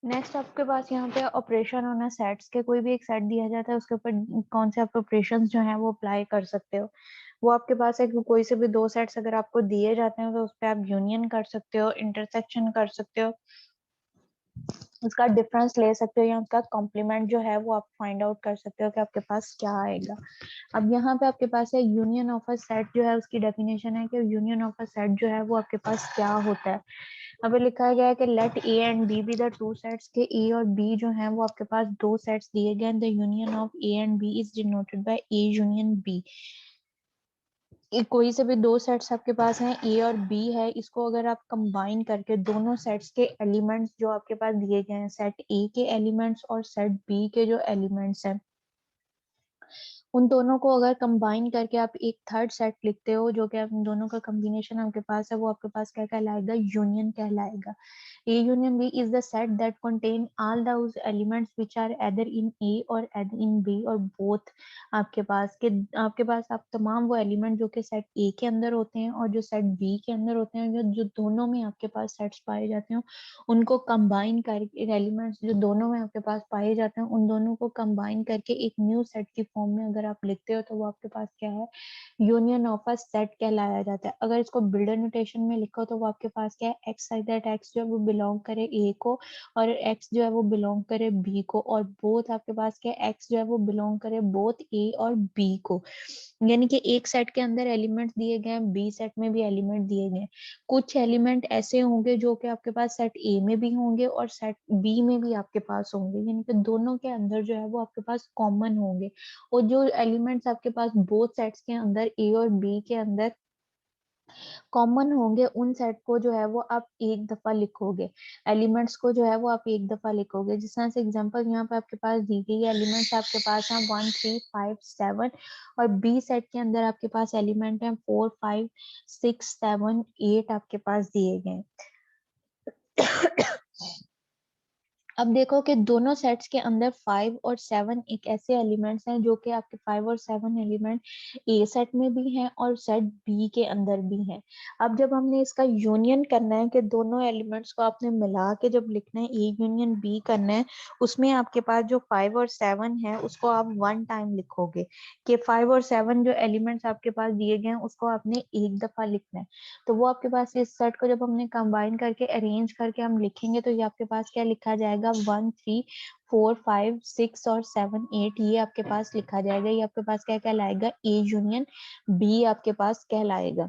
Next आपके पास यहाँ पे ऑपरेशन होना सेट्स के, कोई भी एक सेट दिया जाता है उसके ऊपर कौन से आप ऑपरेशंस जो हैं वो अप्लाई कर सकते हो। वो आपके पास है कि कोई से भी दो सेट्स अगर आपको दिए जाते हैं तो उस पर आप यूनियन कर सकते हो, इंटरसेक्शन कर सकते हो, उसका डिफरेंस ले सकते हो, या उसका कॉम्प्लीमेंट जो है वो आप फाइंड आउट कर सकते हो कि आपके पास क्या आएगा। अब यहाँ पे आपके पास है यूनियन ऑफ अ सेट जो है उसकी डेफिनेशन है कि यूनियन ऑफ अ सेट जो है वो आपके पास क्या होता है। अभी लिखा गया है कि let A and B be the two sets, के ए और बी जो हैं वो आपके पास दो सेट्स दिए गए, the union of A and B is denoted by A union B. कोई से भी दो सेट्स आपके पास हैं ए और बी है, इसको अगर आप कंबाइन करके दोनों सेट्स के एलिमेंट्स जो आपके पास दिए गए हैं, सेट ए के एलिमेंट्स और सेट बी के जो एलिमेंट्स हैं, उन दोनों को अगर कंबाइन करके आप एक थर्ड सेट लिखते हो जो कि आप दोनों का कॉम्बिनेशन आपके पास है, वो आपके पास क्या कहलाएगा, यूनियन कहलाएगा। A union B is the set that contain all those elements which are either in A or either in B और both। आपके पास आप तमाम वो एलिमेंट जो कि सेट A के अंदर होते हैं और जो सेट B के अंदर होते हैं, जो दोनों में आपके पास सेट्स पाए जाते हैं, उनको कंबाइन करके एलिमेंट्स जो दोनों में आपके पास पाए जाते हैं उन दोनों को कंबाइन करके एक न्यू सेट की फॉर्म में अगर आप लिखते हो तो वो आपके पास क्या है, यूनियन ऑफ अ सेट कहलाया जाता है। अगर इसको बिल्डर नोटेशन में लिखो तो वो आपके पास क्या है, एक्स साइड दैट एक्स जो है वो बिलोंग करे ए को और एक्स जो है वो बिलोंग करे बी को, और बोथ आपके पास क्या है, एक्स जो है वो बिलोंग करे बोथ ए और बी को। यानी कि एक सेट के अंदर एलिमेंट दिए गए हैं, बी सेट में भी एलिमेंट दिए गए हैं। कुछ एलिमेंट ऐसे होंगे जो कि आपके पास सेट ए में भी होंगे और सेट बी में भी आपके पास होंगे, यानी कि दोनों के अंदर जो है वो आपके पास कॉमन होंगे। और जो एलिमेंट्स आपके पास बोथ सेट्स के अंदर ए और बी के अंदर कॉमन होंगे, उन सेट को जो है वो आप एक दफा लिखोगे, एलिमेंट्स को जो है वो आप एक दफा लिखोगे। जिस तरह से एग्जांपल यहाँ पे आपके पास दी गई है, एलिमेंट्स आपके पास हैं 1 3 5 7 और बी सेट के अंदर आपके पास एलिमेंट है 4 5 6 7 8 आपके पास दिए गए। अब देखो कि दोनों सेट्स के अंदर 5 और 7 एक ऐसे एलिमेंट्स हैं जो कि आपके 5 और 7 एलिमेंट ए सेट में भी हैं और सेट बी के अंदर भी हैं। अब जब हमने इसका यूनियन करना है कि दोनों एलिमेंट्स को आपने मिला के जब लिखना है, ए यूनियन बी करना है, उसमें आपके पास जो 5 और 7 है उसको आप वन टाइम लिखोगे कि 5 और 7 जो एलिमेंट्स आपके पास दिए गए हैं उसको आपने एक दफा लिखना है। तो वो आपके पास इस सेट को जब हमने कंबाइन करके अरेंज करके हम लिखेंगे तो ये आपके पास क्या लिखा जाएगा, 1 3 4 5 6 और 7 8, ये आपके पास लिखा जाएगा। ये आपके पास क्या कहलाएगा, ए यूनियन बी आपके पास कहलाएगा।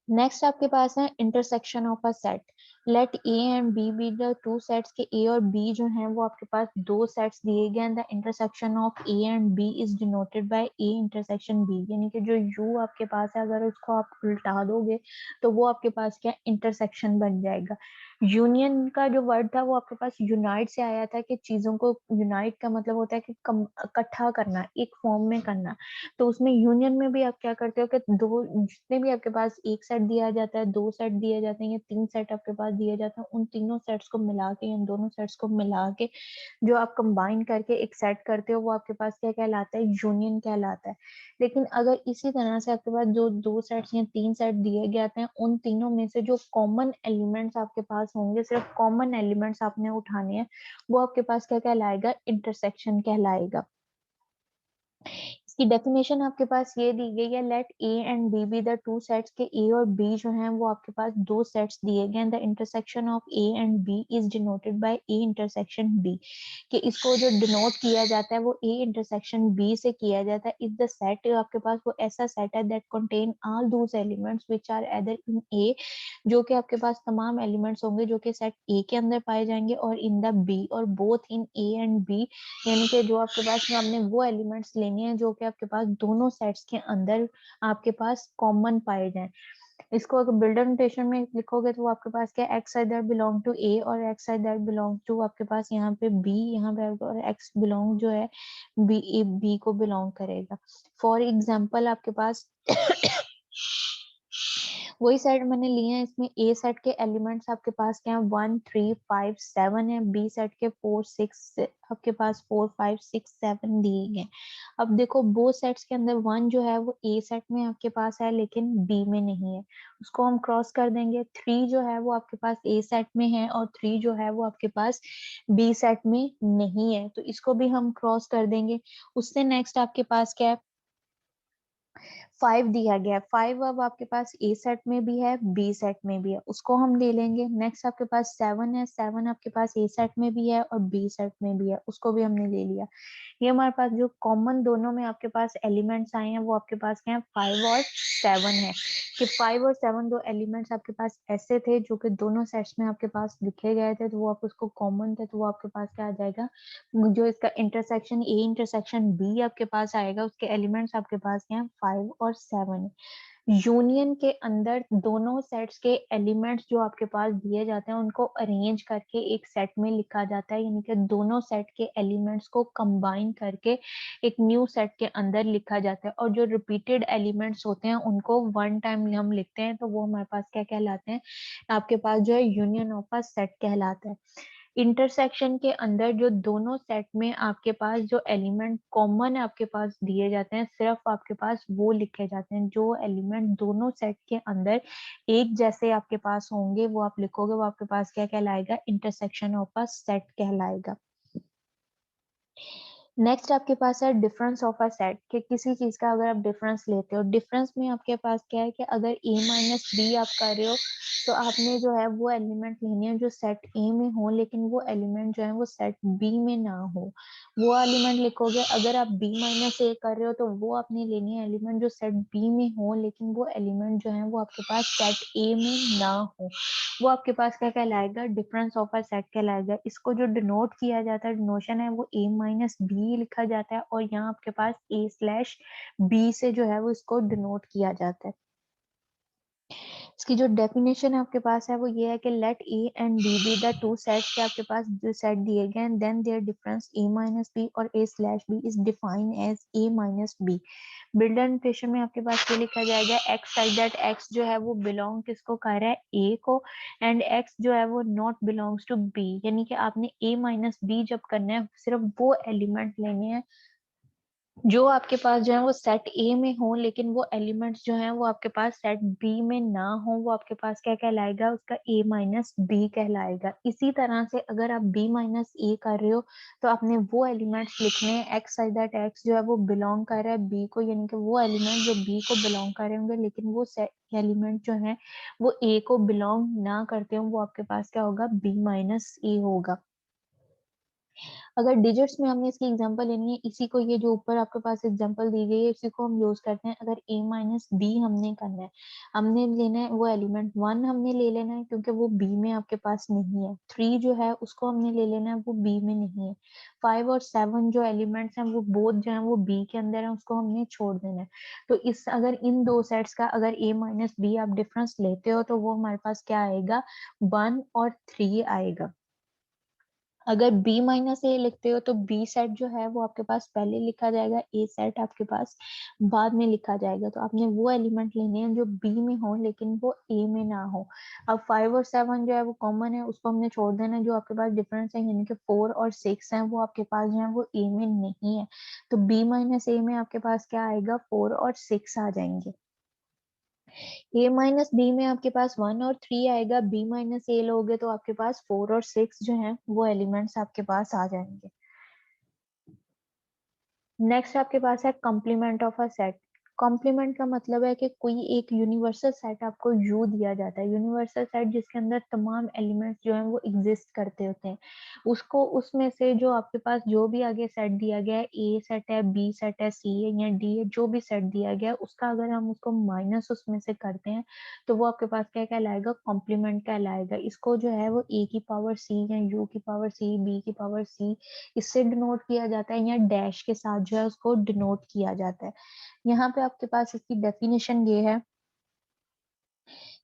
नेक्स्ट आपके पास है intersection of a set. Let A and B be the two sets, के ए और बी जो हैं वो आपके पास दो सेट्स दिए गए हैं। The intersection of A and B is denoted by A intersection B, यानी कि जो यू आपके पास है अगर उसको आप उल्टा दोगे तो वो आपके पास क्या इंटरसेक्शन बन जाएगा। यूनियन का जो वर्ड था वो आपके पास यूनाइट से आया था, कि चीजों को यूनाइट का मतलब होता है कि इकट्ठा करना, एक फॉर्म में करना। तो उसमें यूनियन में भी आप क्या करते हो कि दो जितने भी आपके पास एक सेट दिया जाता है, दो सेट दिए जाते हैं या तीन सेट आपके पास दिए जाते हैं, उन तीनों सेट्स को मिला के, इन दोनों सेट्स को मिला के जो आप कंबाइन करके एक सेट करते हो वो आपके पास क्या कहलाता है, यूनियन कहलाता है। लेकिन अगर इसी तरह से आपके पास जो दो सेट्स या तीन सेट दिए जाते हैं, उन तीनों में से जो कॉमन एलिमेंट्स आपके पास होंगे, सिर्फ कॉमन एलिमेंट्स आपने उठाने हैं, वो आपके पास क्या कहलाएगा, इंटरसेक्शन कहलाएगा। इसकी डेफिनेशन आपके पास ये दी गई है, let A and B be the two sets के ए और बी जो हैं वो आपके पास दो सेट्स दिए गए हैं। The intersection of A and B is denoted by A intersection B, कि इसको जो डिनोट किया जाता है वो ए इंटरसेक्शन बी से किया जाता है। इफ द सेट आपके पास वो ऐसा सेट है that contain all those elements which are either in A, जो कि आपके पास तमाम एलिमेंट्स होंगे जो कि सेट ए के अंदर पाए जाएंगे, और इन द बी, और both in A and B, यानी कि जो आपके पास में आपने वो एलिमेंट्स लेने हैं जो कि आपके पास दोनों सेट्स के अंदर आपके पास कॉमन पाए जाएं। इसको अगर बिल्डर नोटेशन में लिखोगे तो वो आपके पास क्या, एक्स आइदर बिलोंग टू ए और एक्स आइदर बिलोंग टू आपके पास यहाँ पे बी, यहाँ पे और एक्स बिलोंग जो है बी को बिलोंग करेगा। फॉर एग्जाम्पल आपके पास वही सेट मैंने लिए हैं, इसमें ए सेट के एलिमेंट्स आपके पास क्या है, 1 3 5 7 है। बी सेट के 4 6 आपके पास 4 5 6 7 दिए गए। अब देखो बो सेट्स के अंदर 1 जो है वो ए सेट में आपके पास है लेकिन बी में नहीं है, उसको हम क्रॉस कर देंगे। 3 जो है वो आपके पास ए सेट में है और 3 जो है वो आपके पास बी सेट में नहीं है, तो इसको भी हम क्रॉस कर देंगे। उससे नेक्स्ट आपके पास क्या है, 5 दिया गया है। 5 अब आपके पास ए सेट में भी है बी सेट में भी है, उसको हम ले लेंगे। नेक्स्ट आपके पास 7 है, 7 आपके पास ए सेट में भी है और बी सेट में भी है, उसको भी हमने ले लिया। ये हमारे पास जो कॉमन दोनों में आपके पास एलिमेंट्स आए हैं वो आपके पास क्या है, 5 और 7 है। कि 5 और 7 दो एलिमेंट्स आपके पास ऐसे थे जो कि दोनों सेट्स में आपके पास लिखे गए थे, तो वो आप उसको कॉमन थे, तो वो आपके पास क्या आ जाएगा, जो इसका इंटरसेक्शन ए इंटरसेक्शन बी आपके पास आएगा, उसके एलिमेंट्स आपके पास क्या है, 5 और 7। यूनियन के अंदर दोनों सेट्स के एलिमेंट्स जो आपके पास दिए जाते हैं उनको अरेंज करके एक सेट में लिखा जाता है, यानी कि दोनों सेट के एलिमेंट्स को कंबाइन करके एक न्यू सेट के अंदर लिखा जाता है। और जो रिपीटेड एलिमेंट्स होते हैं उनको वन टाइम हम लिखते हैं, तो वो हमारे पास क्या कहलाते हैं, आपके पास जो है यूनियन ऑफ अ सेट कहलाता है। इंटरसेक्शन के अंदर जो दोनों सेट में आपके पास जो एलिमेंट कॉमन आपके पास दिए जाते हैं, सिर्फ आपके पास वो लिखे जाते हैं जो एलिमेंट दोनों सेट के अंदर एक जैसे आपके पास होंगे, वो आप लिखोगे, वो आपके पास क्या कहलाएगा, इंटरसेक्शन ऑफ अ सेट कहलाएगा। नेक्स्ट आपके पास है डिफरेंस ऑफ अ सेट, कि किसी चीज का अगर आप डिफरेंस लेते हो, डिफरेंस में आपके पास क्या है कि अगर ए माइनस बी आप कर रहे हो तो आपने जो है वो एलिमेंट लेने हैं जो सेट ए में हो लेकिन वो एलिमेंट जो है वो सेट बी में ना हो, वो एलिमेंट लिखोगे। अगर आप बी माइनस ए कर रहे हो तो वो आपने लेने हैं एलिमेंट जो सेट बी में हो लेकिन वो एलिमेंट जो है वो आपके पास सेट ए में ना हो, वो आपके पास क्या कहलाएगा, डिफरेंस ऑफ अ सेट कहलाएगा। इसको जो डिनोट किया जाता है, डिनोशन है वो ए माइनस बी लिखा जाता है, और यहाँ आपके पास ए स्लैश बी से जो है वो इसको डिनोट किया जाता है। इसकी जो डेफिनेशन आपके पास है वो ये है कि let A and B be the two sets के आपके पास जो सेट दिए गए हैं, then their difference A minus B और A slash B is defined as A minus B. Builder notation में आपके पास ये लिखा जाएगा, एक्स साइड दैट एक्स जो है वो बिलोंग किसको कर रहा है, ए को, एंड एक्स जो है वो नॉट बिलोंग्स टू बी, यानी कि आपने ए माइनस बी जब करना है सिर्फ वो एलिमेंट लेने हैं जो आपके पास जो है वो सेट ए में हो लेकिन वो एलिमेंट्स जो हैं वो आपके पास सेट बी में ना हो, वो आपके पास क्या कहलाएगा, उसका ए माइनस बी कहलाएगा। इसी तरह से अगर आप बी माइनस ए कर रहे हो तो आपने वो एलिमेंट्स लिखने हैं, एक्स साइड दैट एक्स जो है वो बिलोंग कर रहा है बी को, यानी कि वो एलिमेंट जो बी को बिलोंग कर रहे होंगे लेकिन वो एलिमेंट जो है वो ए को बिलोंग ना करते हो, वो आपके पास क्या होगा, बी माइनस ए होगा। अगर डिजिट्स में हमने इसकी एग्जांपल लेनी है, इसी को, ये जो ऊपर आपके पास एग्जांपल दी गई है इसी को हम यूज करते हैं। अगर a माइनस बी हमने करना है, हमने लेना है वो एलिमेंट 1 हमने ले लेना है क्योंकि वो b में आपके पास नहीं है। 3 जो है उसको हमने ले लेना है, वो b में नहीं है। 5 और 7 जो एलिमेंट्स हैं वो बोथ जो है वो b के अंदर है, उसको हमने छोड़ देना है। तो इस अगर इन दो सेट्स का अगर a माइनस बी आप डिफरेंस लेते हो तो वो हमारे पास क्या आएगा, 1 और 3 आएगा। अगर b माइनस ए लिखते हो तो b सेट जो है वो आपके पास पहले लिखा जाएगा, a सेट आपके पास बाद में लिखा जाएगा। तो आपने वो एलिमेंट लेने हैं जो b में हो लेकिन वो a में ना हो। अब 5 और 7 जो है वो कॉमन है, उसको हमने छोड़ देना है। जो आपके पास डिफरेंस है यानी कि 4 और 6 है वो आपके पास जो है वो a में नहीं है, तो b माइनस ए में आपके पास क्या आएगा, 4 और 6 आ जाएंगे। ए माइनस बी में आपके पास 1 और 3 आएगा, बी माइनस ए लोगे तो आपके पास 4 और 6 जो है वो एलिमेंट्स आपके पास आ जाएंगे। नेक्स्ट आपके पास है complement of a set. Complement का मतलब है कि कोई एक यूनिवर्सल सेट आपको यू दिया जाता है, यूनिवर्सल सेट जिसके अंदर तमाम एलिमेंट्स जो हैं वो एग्जिस्ट करते होते हैं, उसको उसमें से जो आपके पास जो भी आगे सेट दिया गया है, ए सेट है, बी सेट है, सी है या डी है, जो भी सेट दिया गया है उसका अगर हम उसको माइनस उसमें से करते हैं तो वो आपके पास क्या कहलाएगा, कॉम्प्लीमेंट कहलाएगा। इसको जो है वो ए की पावर सी या यू की पावर सी, बी की पावर सी इससे डिनोट किया जाता है, या डैश के साथ जो है उसको डिनोट किया जाता है। यहाँ पे आपके पास इसकी डेफिनेशन ये है,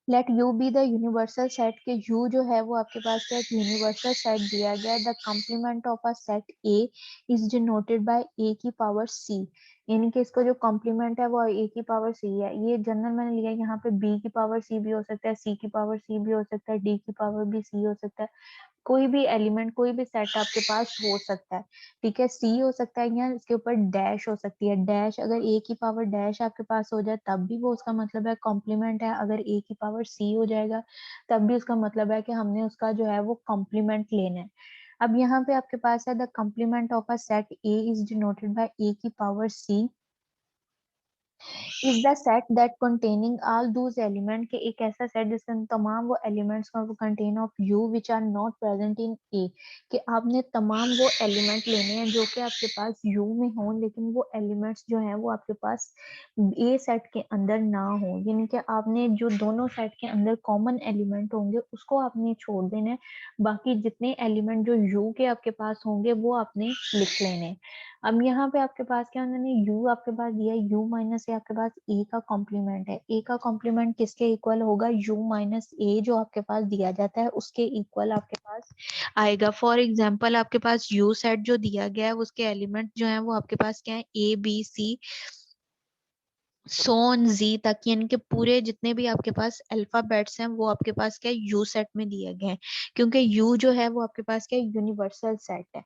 let you be the universal set, के यू जो है वो आपके पास क्या यूनिवर्सल सेट दिया गया है। The complement of a set A is denoted by A की पावर सी, यानी कि इसको जो कॉम्प्लीमेंट है वो ए की पावर सी है। ये जनरल मैंने लिया, यहाँ पे बी की पावर सी भी हो सकता है, सी की पावर सी भी हो सकता है, डी की पावर भी सी हो सकता है, कोई भी एलिमेंट कोई भी सेट आपके पास हो सकता है। ठीक है, सी हो सकता है या इसके ऊपर डैश हो सकती है। डैश अगर ए की पावर डैश आपके पास हो जाए तब भी वो उसका मतलब है कॉम्प्लीमेंट है, अगर ए की पावर सी हो जाएगा तब भी उसका मतलब है कि हमने उसका जो है वो कॉम्प्लीमेंट लेना है। अब यहाँ पे आपके पास है the complement of a set A is denoted by A की power C is the set that containing all those element, के एक ऐसा सेट जिसके अंदर तमाम वो एलिमेंट्स को contain of U which are not present in A, कि आपने तमाम वो एलिमेंट लेने हैं जो कि आपके पास यू में हो लेकिन वो एलिमेंट्स जो हैं वो आपके पास ए सेट के अंदर ना हो, यानी कि आपने जो दोनों सेट के अंदर कॉमन एलिमेंट होंगे उसको आपने छोड़ देना है, बाकी जितने एलिमेंट जो यू के आपके पास होंगे वो आपने लिख लेने हैं। अब यहाँ पे आपके पास क्या, उन्होंने u आपके पास दिया, u माइनस ए आपके पास a का कॉम्प्लीमेंट है। a का कॉम्प्लीमेंट किसके इक्वल होगा, u माइनस a जो आपके पास दिया जाता है उसके इक्वल आपके पास आएगा। फॉर एग्जाम्पल आपके पास u सेट जो दिया गया है उसके एलिमेंट जो है वो आपके पास क्या है, a b c सोन जी तक, यानी कि पूरे जितने भी आपके पास अल्फाबेट्स हैं वो आपके पास क्या यू सेट में दिए गए हैं, क्योंकि यू जो है वो आपके पास क्या यूनिवर्सल सेट है।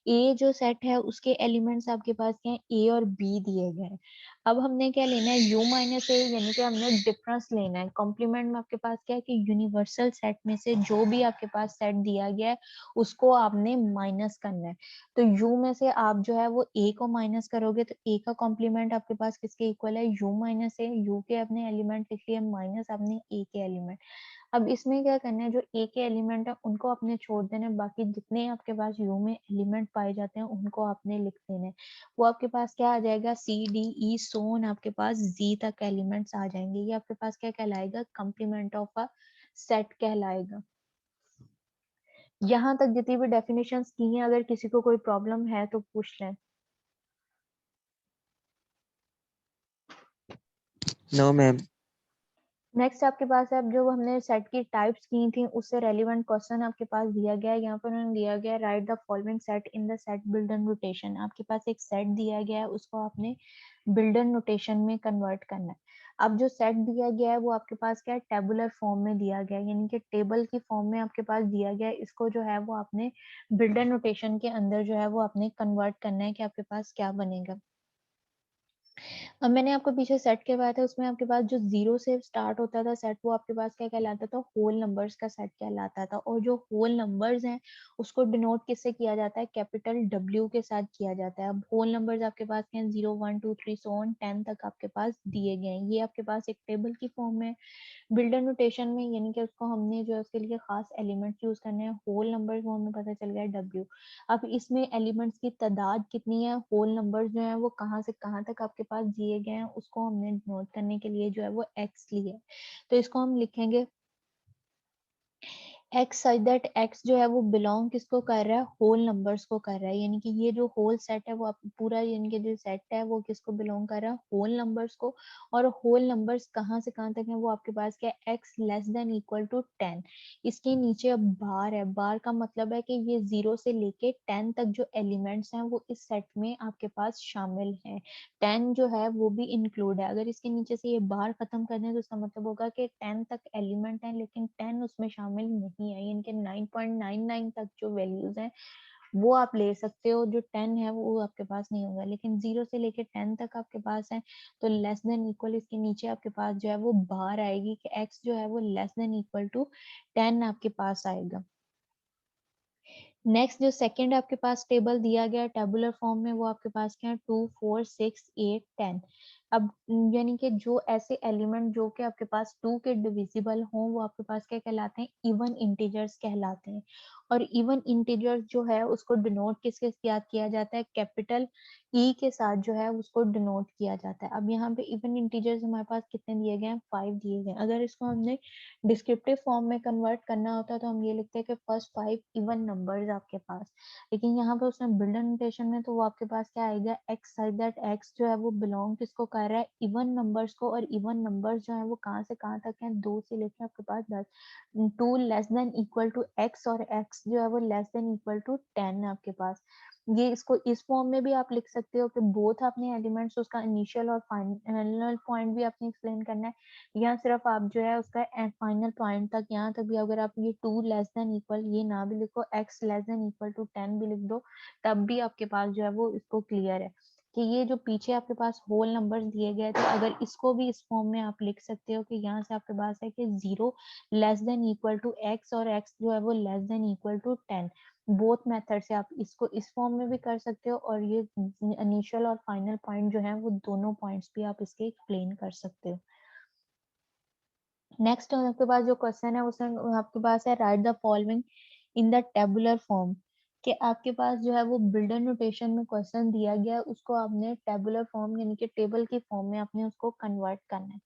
ए जो सेट है उसके एलिमेंट्स आपके पास क्या है, ए और बी दिए गए हैं। अब हमने क्या लेना है, यू माइनस ए, यानी कि हमने डिफरेंस लेना है। कॉम्प्लीमेंट में आपके पास क्या है कि यूनिवर्सल सेट में से जो भी आपके पास सेट दिया गया है उसको आपने माइनस करना है। तो u में से आप जो है वो a को माइनस करोगे तो a का कॉम्प्लीमेंट आपके पास किसके इक्वल है, u माइनस a, u के अपने एलिमेंट लिख लिए माइनस अपने a के एलिमेंट। अब इसमें क्या करना है, जो a के एलिमेंट है उनको आपने छोड़ देना है, बाकी जितने आपके पास u में एलिमेंट पाए जाते हैं उनको आपने लिख देना है। वो आपके पास क्या आ जाएगा, c d e सोन आपके पास z तक एलिमेंट्स आ जाएंगे। ये आपके पास क्या कहलाएगा, कॉम्प्लीमेंट ऑफ अ सेट कहलाएगा। यहाँ तक जितनी भी डेफिनेशंस की हैं, अगर किसी को कोई प्रॉब्लम है तो पूछ लें। No ma'am. नेक्स्ट आपके पास है, अब जो हमने सेट की टाइप्स की थी उससे रेलिवेंट क्वेश्चन आपके पास दिया गया है। यहाँ पर उन्होंने दिया गया है right the following set in the set builder notation. आपके पास एक सेट दिया गया है उसको आपने बिल्डर नोटेशन में कन्वर्ट करना है। अब जो सेट दिया गया है वो आपके पास क्या है, टेबुलर फॉर्म में दिया गया है, यानी कि टेबल की फॉर्म में आपके पास दिया गया है। इसको जो है वो आपने बिल्डर नोटेशन के अंदर जो है वो आपने कन्वर्ट करना है कि आपके पास क्या बनेगा। अब मैंने आपको पीछे सेट के बताया था, उसमें आपके पास जो जीरो से स्टार्ट होता था सेट, वो आपके पास क्या कहलाता था, होल नंबर्स का सेट कहलाता था। और जो होल नंबर्स हैं उसको डिनोट किससे किया जाता है, कैपिटल डब्ल्यू के साथ किया जाता है। अब होल नंबर्स आपके पास क्या है, 0 1 2 3 सो ऑन 10 तक आपके पास दिए गए हैं। ये आपके पास एक टेबल की फॉर्म में बिल्डर नोटेशन में, यानी कि उसको हमने जो है उसके लिए खास एलिमेंट्स यूज करने हैं। होल नंबर्स वो हमें पता चल गया डब्ल्यू। अब इसमें एलिमेंट्स की तादाद कितनी है, होल नंबर्स जो है वो कहाँ से कहाँ तक आपके पास दिए गए हैं उसको हमने नोट करने के लिए जो है वो एक्स लिए। तो इसको हम लिखेंगे एक्स, सच दैट एक्स जो है वो बिलोंग किसको कर रहा है, होल नंबर्स को कर रहा है। यानी कि ये जो होल सेट है वो पूरा, यानी कि जो सेट है वो किसको बिलोंग कर रहा है, होल नंबर्स को। और होल नंबर्स कहाँ से कहाँ तक है, वो आपके पास क्या है, x less than equal to 10। इसके नीचे अब बार है, बार का मतलब है कि ये 0 से लेके 10 तक जो एलिमेंट्स हैं वो इस सेट में आपके पास शामिल हैं। 10 जो है वो भी इंक्लूड है। अगर इसके नीचे से ये बार खत्म कर दें तो इसका मतलब होगा कि 10 तक एलिमेंट है लेकिन 10 उसमें शामिल नहीं है, यानी कि 9.99 तक जो वैल्यूज हैं वो आप ले सकते हो, जो 10 है वो आपके पास नहीं होगा। लेकिन 0 से लेके 10 तक आपके पास है तो लेस देन इक्वल, इसके नीचे आपके पास जो है वो बार आएगी कि x जो है वो लेस देन इक्वल टू 10 आपके पास आएगा। नेक्स्ट जो सेकंड आपके पास टेबल दिया गया है टेबुलर फॉर्म में, वो आपके पास क्या है 2 4 6 8 10। अब यानी कि जो ऐसे एलिमेंट जो कि आपके पास 2 के डिविजिबल हों, वो आपके पास क्या कहलाते हैं, इवन इंटीजर्स कहलाते हैं। और इवन इंटीजर्स जो है उसको डिनोट किसके साथ किया जाता है, कैपिटल ई के साथ जो है उसको डिनोट किया जाता है। अब यहाँ पे इवन इंटीजर्स हमारे पास कितने दिए गए हैं, 5 दिए गए हैं। अगर इसको हमने डिस्क्रिप्टिव फॉर्म में कन्वर्ट करना होता है तो हम ये लिखते हैं कि फर्स्ट 5 इवन नंबर्स आपके पास। लेकिन यहाँ पे उसने बिल्डर नोटेशन में तो वो आपके पास क्या आएगा, एक्स साइड दैट एक्स जो है वो बिलोंग किसको कर रहा है, इवन नंबर्स को। और इवन नंबर्स जो है वो कहाँ से कहाँ तक है, 2 से लेकर आपके पास 10। 2 less than equal to x और एक्स जो है वो लेस देन इक्वल टू 10 है आपके पास। ये इसको इस फॉर्म में भी आप लिख सकते हो कि बोथ अपने एलिमेंट्स, उसका इनिशियल और फाइनल पॉइंट भी आपने एक्सप्लेन करना है, या सिर्फ आप जो है उसका फाइनल पॉइंट तक, यहाँ तक भी अगर आप ये 2 लेस देन इक्वल ये ना भी लिखो, x less than equal to 10 भी लिख दो, तब भी आपके पास जो है वो इसको क्लियर है कि ये जो पीछे आपके पास होल नंबर्स दिए गए थे, अगर इसको भी इस फॉर्म में आप लिख सकते हो कि यहाँ से आपके पास है कि 0 less than equal to x और x जो है वो less than equal to 10। Both method से आप इसको इस फॉर्म में भी कर सकते हो, और ये इनिशियल और फाइनल पॉइंट जो है वो दोनों पॉइंट्स भी आप इसके एक्सप्लेन कर सकते हो। नेक्स्ट आपके पास जो क्वेश्चन है उसमें आपके पास है right the following in the tabular form, कि आपके पास जो है वो बिल्डर नोटेशन में क्वेश्चन दिया गया है, उसको आपने टेबुलर फॉर्म यानी कि टेबल की फॉर्म में आपने उसको कन्वर्ट करना है।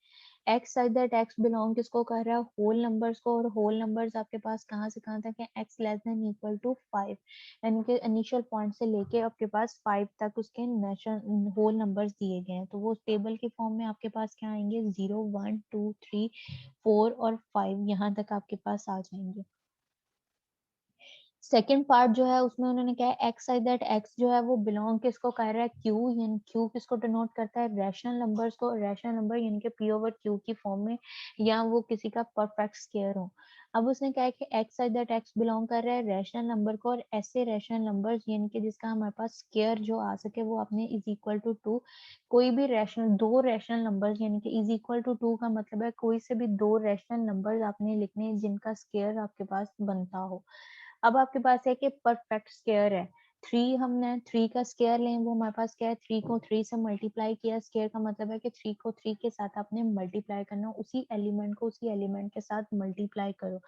X side that x belong किसको कर रहा है, होल नंबर्स को। और होल नंबर्स आपके पास कहाँ से कहाँ तक है, x less than equal to 5, यानी कि इनिशियल पॉइंट से लेके आपके पास 5 तक उसके होल नंबर्स दिए गए हैं। तो वो टेबल की फॉर्म में आपके पास क्या आएंगे, 0 1 2 3 4 और 5 यहाँ तक आपके पास आ जाएंगे। सेकंड पार्ट जो है उसमें उन्होंने क्या है, एक्स साइड दैट एक्स जो है वो बिलोंग किसको कर रहा है, क्यू, यानी क्यू किसको डिनोट करता है, रैशनल नंबर्स को। रैशनल नंबर यानी कि पी ओवर क्यू की फॉर्म में, या वो किसी का परफेक्ट स्क्वायर हो। अब उसने कहा है कि x side that x belong कर रहा है रैशनल नंबर को, और ऐसे रैशनल नंबर्स यानी कि जिसका हमारे पास स्क्वायर जो आ सके वो अपने इज इक्वल टू 2। कोई भी रैशनल दो रैशनल नंबर्स यानी कि इज इक्वल टू 2 का मतलब है कोई से भी दो रैशनल नंबर्स आपने लिखने हैं जिनका स्क्वायर आपके पास बनता हो। अब आपके पास है कि परफेक्ट स्क्वायर है, 3 हमने 3 का स्क्वायर लें, वो हमारे पास क्या है, 3 को 3 से मल्टीप्लाई किया। स्क्वायर का मतलब है कि 3 को 3 के साथ आपने मल्टीप्लाई करना, उसी एलिमेंट को उसी एलिमेंट के साथ मल्टीप्लाई करो।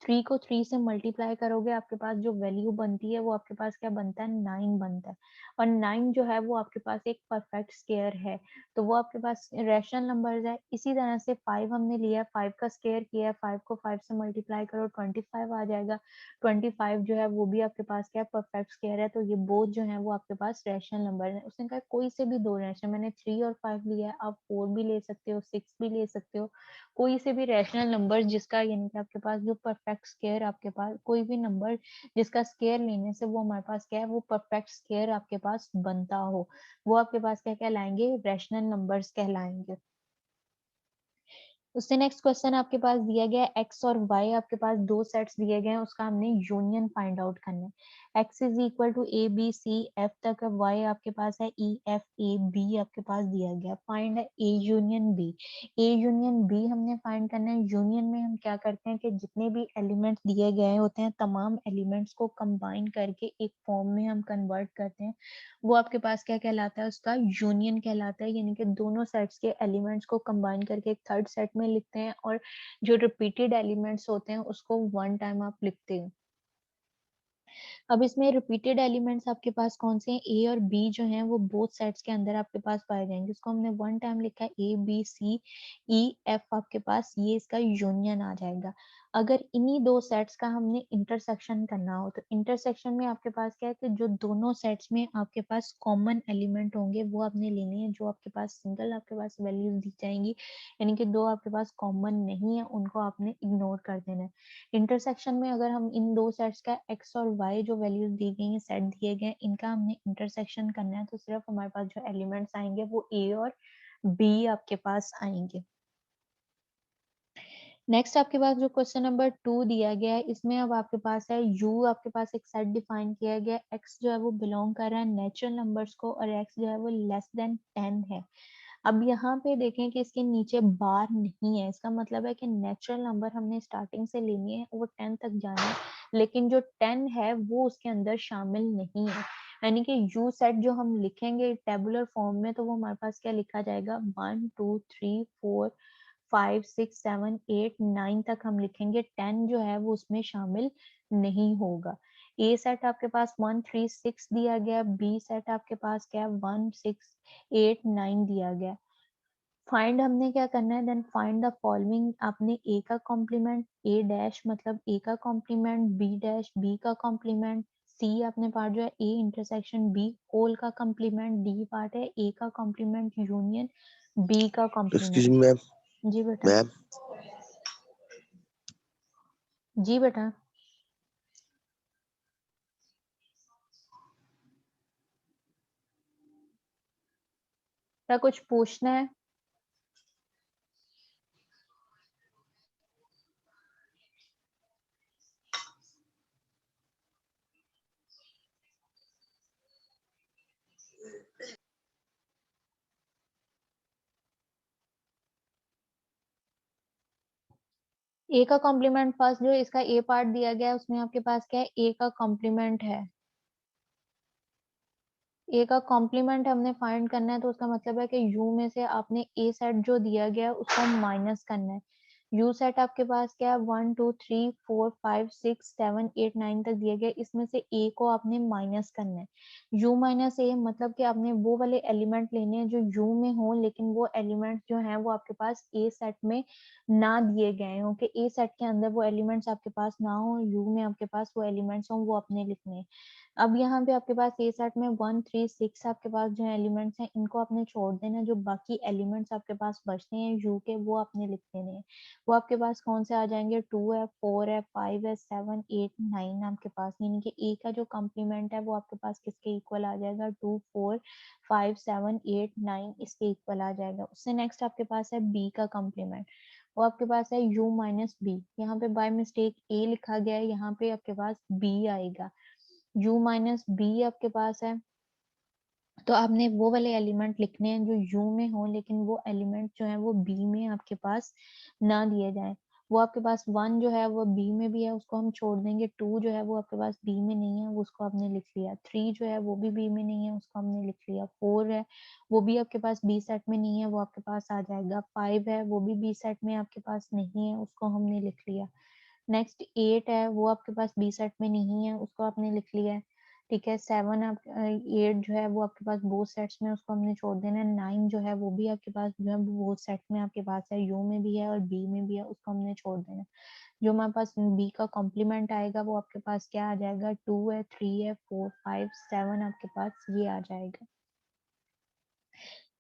3 को 3 से मल्टीप्लाई करोगे, आपके पास जो वैल्यू बनती है वो आपके पास क्या बनता है, 9 बनता है। और 9 जो है वो आपके पास एक परफेक्ट स्क्वायर है, तो वो आपके पास रैशनल नंबर्स है। इसी तरह से 5 हमने लिया है, 5 का स्क्वायर किया है, 5 को 5 से मल्टीप्लाई करो, 25 आ जाएगा। 25 जो है वो भी आपके पास क्या है, परफेक्ट स्क्वायर है। तो ये बोथ जो है वो आपके पास रैशनल नंबर है। उसने कहा कोई से भी दो रैशनल, मैंने 3 और 5 लिया है, आप 4 भी ले सकते हो, 6 भी ले सकते हो, कोई से भी रैशनल नंबर जिसका यानी कि आपके पास जो परफेक्ट स्क्वायर आपके पास कोई भी नंबर जिसका स्क्वायर लेने से वो हमारे पास क्या है, वो परफेक्ट स्क्वायर आपके पास बनता हो, वो आपके पास क्या कहलाएंगे, रैशनल नंबर्स कहलाएंगे। उससे नेक्स्ट क्वेश्चन आपके पास दिया गया है एक्स और वाई, आपके पास दो सेट्स दिए गए हैं, उसका हमने यूनियन फाइंड आउट करना है। X is equal to a b c f तक है, वाई आपके पास है ई एफ ए बी आपके पास दिया गया। फाइंड है A union B. A union B हमने फाइंड करना है। यूनियन में हम क्या करते हैं कि जितने भी एलिमेंट्स दिए गए होते हैं तमाम एलिमेंट्स को कंबाइन करके एक फॉर्म में हम कन्वर्ट करते हैं, वो आपके पास क्या कहलाता है, उसका यूनियन कहलाता है। यानी कि दोनों सेट्स के एलिमेंट्स को कंबाइन करके एक थर्ड सेट में लिखते हैं, और जो रिपीटेड एलिमेंट्स होते हैं उसको वन टाइम आप लिखते हो। अब इसमें रिपीटेड एलिमेंट्स आपके पास कौन से हैं, ए और बी जो हैं वो बोथ सेट्स के अंदर आपके पास पाए जाएंगे। इसको हमने वन टाइम लिखा है, ए बी सी ई एफ आपके पास ये इसका यूनियन आ जाएगा। अगर इन्हीं दो सेट्स का हमने इंटरसेक्शन करना हो, तो इंटरसेक्शन में आपके पास क्या है कि जो दोनों सेट्स में आपके पास कॉमन एलिमेंट होंगे वो आपने लेने हैं, जो आपके पास सिंगल आपके पास वैल्यूज दी जाएंगी, यानी कि दो आपके पास कॉमन नहीं है, उनको आपने इग्नोर कर देना है। इंटरसेक्शन में अगर हम इन दो सेट्स का एक्स और वाई जो वैल्यूज दी गई हैं, सेट दिए गए, इनका हमने इंटरसेक्शन करना है, तो सिर्फ हमारे पास जो एलिमेंट्स आएंगे वो ए और बी आपके पास आएंगे। नेक्स्ट आपके पास जो क्वेश्चन नंबर 2 दिया गया है, इसमें अब आपके पास है यू, आपके पास एक सेट डिफाइन किया गया है, एक्स जो है वो बिलोंग कर रहा है नेचुरल नंबर्स को, और एक्स जो है वो लेस देन 10 है। अब यहाँ पे देखें कि इसके नीचे बार नहीं है, इसका मतलब है कि नेचुरल नंबर हमने स्टार्टिंग से लेनी है, वो 10 तक जाना है, लेकिन जो 10 है वो उसके अंदर शामिल नहीं है। यानी कि यू सेट जो हम लिखेंगे टेबुलर फॉर्म में, तो वो हमारे पास क्या लिखा जाएगा, 1 2 3 4 5 6 7 8 9 तक हम लिखेंगे, 10 जो है वो उसमें शामिल नहीं होगा। ए सेट आपके पास 1 3 6 दिया गया, बी सेट आपके पास क्या है, 1 6 8 9 दिया गया। फाइंड हमने क्या करना है, देन फाइंड द फॉलोइंग, आपने ए का कॉम्प्लीमेंट, ए डैश मतलब ए का कॉम्प्लीमेंट, बी डैश बी का कॉम्प्लीमेंट, सी आपने पार्ट जो है ए इंटरसेक्शन बी होल का कॉम्प्लीमेंट, डी पार्ट है ए का कॉम्प्लीमेंट यूनियन बी का एक्सक्यूज कॉम्प्लीमेंट। Me ma'am. जी बेटा। मैम जी बेटा। क्या कुछ पूछना है? ए का कॉम्प्लीमेंट फर्स्ट जो इसका ए पार्ट दिया गया है उसमें आपके पास क्या है, ए का कॉम्प्लीमेंट है। ए का कॉम्प्लीमेंट हमने फाइंड करना है, तो उसका मतलब है कि यू में से आपने ए सेट जो दिया गया है उसको माइनस करना है। यू सेट आपके पास क्या है, 1 2 3 4 5 6 7 8 9 तक दिया गया, इसमें से ए को आपने माइनस करना है। यू माइनस ए मतलब कि आपने वो वाले एलिमेंट लेने हैं जो यू में हो, लेकिन वो एलिमेंट जो है वो आपके पास ए सेट में ना दिए गए हो, कि ए सेट के अंदर वो एलिमेंट्स आपके पास ना हो, यू में आपके पास वो एलिमेंट्स हो, वो अपने लिखने हैं। अब यहाँ पे आपके पास ए सेट में 1 3 6 आपके पास जो एलिमेंट्स हैं इनको आपने छोड़ देना, जो बाकी एलिमेंट्स आपके पास बचते हैं यू के वो आपने लिख देने हैं। वो आपके पास कौन से आ जाएंगे, 2 है 4 है 5 है 7 8 9 आपके पास, यानी कि ए का जो कॉम्प्लीमेंट है वो आपके पास किसके इक्वल आ जाएगा, 2 4 5 7 8 9 इसके इक्वल आ जाएगा। उससे नेक्स्ट आपके पास है बी का कॉम्प्लीमेंट, वो आपके पास है u माइनस बी, यहाँ पे बाय मिस्टेक a लिखा गया है, यहाँ पे आपके पास b आएगा। u माइनस बी आपके पास है, तो आपने वो वाले एलिमेंट लिखने हैं जो u में हो, लेकिन वो एलिमेंट जो है वो b में आपके पास ना दिए जाए। वो आपके पास 1 जो है वो b में भी है, उसको हम छोड़ देंगे। 2 जो है वो आपके पास b में नहीं है, वो उसको आपने लिख लिया। 3 जो है वो भी b में नहीं है, उसको हमने लिख लिया। 4 है वो भी आपके पास b सेट में नहीं है, वो आपके पास आ जाएगा। 5 है वो भी b सेट में आपके पास नहीं है, उसको हमने लिख लिया। नेक्स्ट 8 है वो आपके पास बी सेट में नहीं है, उसको आपने लिख लिया है। ठीक है। 7 आप 8 जो है वो आपके पास बोथ सेट्स में, उसको हमने छोड़ देना है। 9 जो है वो भी आपके पास जो है बोथ सेट में आपके पास है, यू में भी है और बी में भी है, उसको हमने छोड़ देना है। जो हमारे पास बी का कॉम्प्लीमेंट आएगा वो आपके पास क्या आ जाएगा, 2 है 3 है 4 5 7 आपके पास ये आ जाएगा।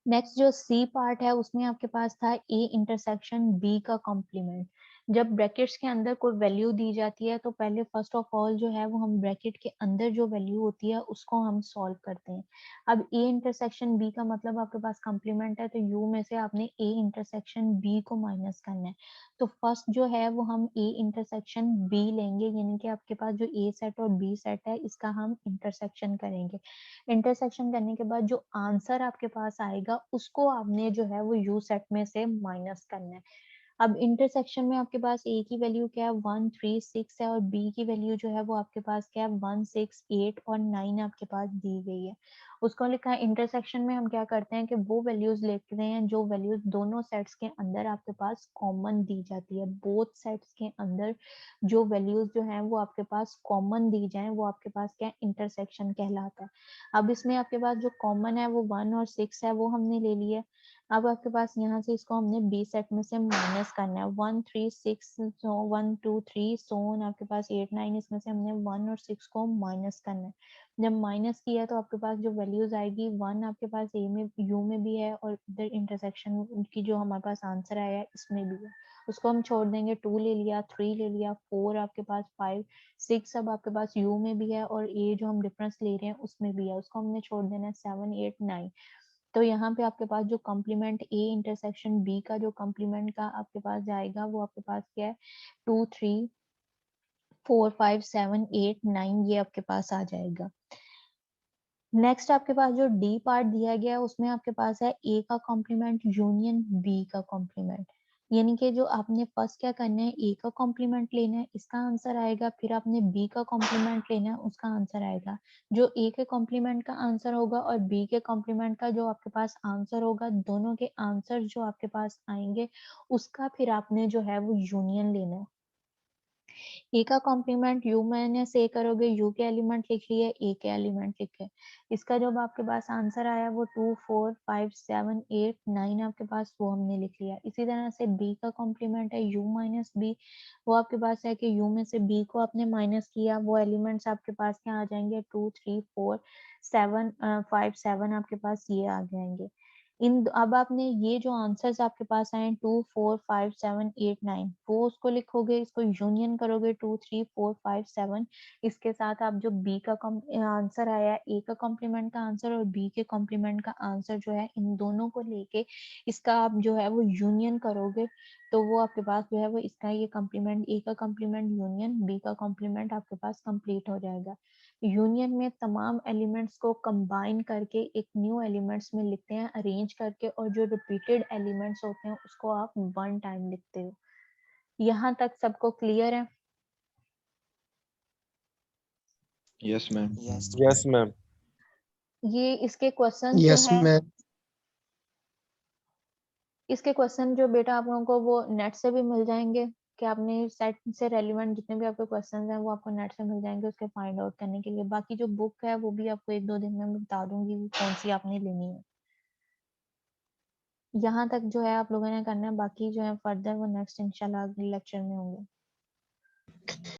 नेक्स्ट जो सी पार्ट है उसमें आपके पास था ए इंटरसेक्शन बी का कॉम्प्लीमेंट। जब ब्रैकेट्स के अंदर कोई वैल्यू दी जाती है तो पहले फर्स्ट ऑफ ऑल जो है वो हम ब्रैकेट के अंदर जो वैल्यू होती है उसको हम सॉल्व करते हैं। अब ए इंटरसेक्शन बी का मतलब आपके पास कॉम्प्लीमेंट है, तो यू में से आपने ए इंटरसेक्शन बी को माइनस करना है। तो फर्स्ट जो है वो हम ए इंटरसेक्शन बी लेंगे, यानी कि आपके पास जो ए सेट और बी सेट है इसका हम इंटरसेक्शन करेंगे। इंटरसेक्शन करने के बाद जो आंसर आपके पास आएगा उसको आपने जो है वो यू सेट में से माइनस करना है। अब इंटरसेक्शन में आपके पास ए की वैल्यू क्या है, 1 3 6 है, और बी की वैल्यू जो है वो आपके पास क्या है, 1 6 8 और 9 आपके पास दी गई है। उसको लिखा है इंटरसेक्शन में हम क्या करते हैं कि वो वैल्यूज लेते हैं जो वैल्यूज दोनों सेट्स के अंदर आपके पास कॉमन दी जाती है। बोथ सेट्स के अंदर जो वैल्यूज जो है वो आपके पास कॉमन दी जाए वो आपके पास क्या इंटरसेक्शन कहलाता है। अब इसमें आपके पास जो कॉमन है वो 1 और 6 है, वो हमने ले लिया। अब आपके पास यहाँ से इसको हमने बी सेट में से माइनस करना है। 1 3 6 सो 1 2 3 सोन आपके पास 8 9, इसमें से हमने 1 और 6 को माइनस करना है। जब माइनस किया तो आपके पास जो वैल्यूज आएगी 1 आपके पास ए में यू में भी है, और इधर इंटरसेक्शन की जो हमारे पास आंसर आया है इसमें भी है, उसको हम छोड़ देंगे। 2 ले लिया, 3 ले लिया, 4 आपके पास, 5 6 अब आपके पास यू में भी है, और ए जो हम डिफरेंस ले रहे हैं उसमें भी है, उसको हमने छोड़ देना है। 7 8 9। तो यहाँ पे आपके पास जो कॉम्प्लीमेंट ए इंटरसेक्शन बी का जो कॉम्प्लीमेंट का आपके पास जाएगा वो आपके पास क्या है, 2 3 4 5 7 8 9 ये आपके पास आ जाएगा। नेक्स्ट आपके पास जो डी पार्ट दिया गया है उसमें आपके पास है ए का कॉम्प्लीमेंट यूनियन बी का कॉम्प्लीमेंट, यानी कि जो आपने फर्स्ट क्या करना है, ए का कॉम्प्लीमेंट लेना है, इसका आंसर आएगा, फिर आपने बी का कॉम्प्लीमेंट लेना है, उसका आंसर आएगा। जो ए के कॉम्प्लीमेंट का आंसर होगा और बी के कॉम्प्लीमेंट का जो आपके पास आंसर होगा, दोनों के आंसर जो आपके पास आएंगे उसका फिर आपने जो है वो यूनियन लेना है। ए का कॉम्प्लीमेंट यू माइनस ए करोगे, यू के एलिमेंट लिख लिए, ए के एलिमेंट लिखे। इसका जो आपके पास आंसर आया वो 2 4 5 7 8 9 आपके पास वो हमने लिख लिया। इसी तरह से बी का कॉम्प्लीमेंट है यू माइनस बी, वो आपके पास है कि यू में से बी को आपने माइनस किया, वो एलिमेंट्स आपके पास क्या आ जाएंगे, 2 3 4 7 5 7 आपके पास ये आ जाएंगे। अब आपने ये जो आंसर्स आपके पास आए 2 4 5 7 8 9 वो उसको लिखोगे, इसको यूनियन करोगे 2 3 4 5 7, इसके साथ आप जो बी का आंसर आया, ए का कॉम्प्लीमेंट का आंसर और बी के कॉम्प्लीमेंट का आंसर जो है, इन दोनों को लेके इसका आप जो है वो यूनियन करोगे, तो वो आपके पास जो है वो इसका ये कॉम्प्लीमेंट, ए का कॉम्प्लीमेंट यूनियन बी का कॉम्प्लीमेंट आपके पास कंप्लीट हो जाएगा। यूनियन में तमाम एलिमेंट्स को कंबाइन करके एक न्यू एलिमेंट्स में लिखते हैं अरेंज करके, और जो रिपीटेड एलिमेंट्स होते हैं उसको आप वन टाइम लिखते हो। यहाँ तक सबको क्लियर है? Yes ma'am. Yes ma'am. ये इसके क्वेश्चन जो यस है, मैम। इसके क्वेश्चन जो बेटा आप लोगों को वो नेट से भी मिल जाएंगे, कि आपने सेट से रेलिवेंट जितने भी आपके क्वेश्चंस हैं वो आपको नेट से मिल जाएंगे उसके फाइंड आउट करने के लिए। बाकी जो बुक है वो भी आपको 1-2 दिन में बता दूंगी कौन सी आपने लेनी है। यहाँ तक जो है आप लोगों ने करना है, बाकी जो है फर्दर वो नेक्स्ट इंशाल्लाह अगले लेक्चर में होंगे।